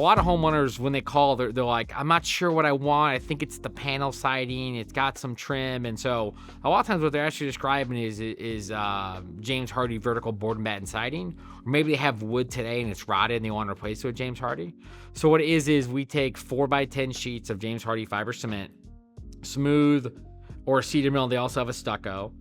lot of homeowners, when they call, they're like, I'm not sure what I want. I think it's the panel siding. It's got some trim. And so a lot of times what they're actually describing is James Hardie vertical board and batten siding. Or maybe they have wood today and it's rotted and they want to replace it with James Hardie. So what it is we take 4x10 sheets of James Hardie fiber cement, smooth or cedar mill. They also have a stucco.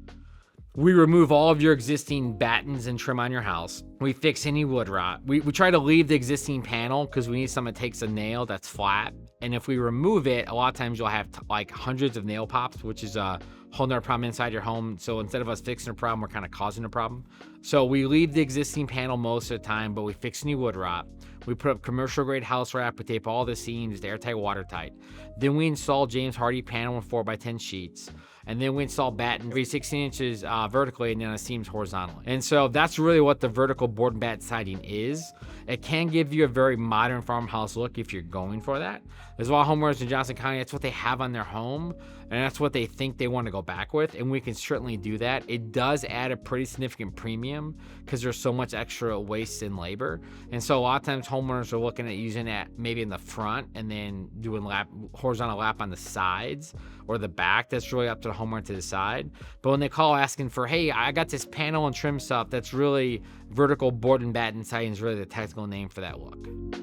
We remove all of your existing battens and trim on your house. We fix any wood rot. We try to leave the existing panel because we need something that takes a nail that's flat. And if we remove it, a lot of times you'll have like hundreds of nail pops, which is a whole nother problem inside your home. So instead of us fixing a problem, we're kind of causing a problem. So we leave the existing panel most of the time, but we fix any wood rot. We put up commercial grade house wrap. We tape all the seams, airtight, watertight. Then we install James Hardie panel in 4x10 sheets. And then we install batten every 16 inches vertically and then the seams horizontally. And so that's really what the vertical board and batten siding is. It can give you a very modern farmhouse look if you're going for that. There's a lot of homeowners in Johnson County, that's what they have on their home, and that's what they think they want to go back with, and we can certainly do that. It does add a pretty significant premium because there's so much extra waste and labor. And so a lot of times homeowners are looking at using that maybe in the front and then doing horizontal lap on the sides or the back. That's really up to the homeowner to decide. But when they call asking for, hey, I got this panel and trim stuff, that's really vertical board and batten siding is really the technical name for that look.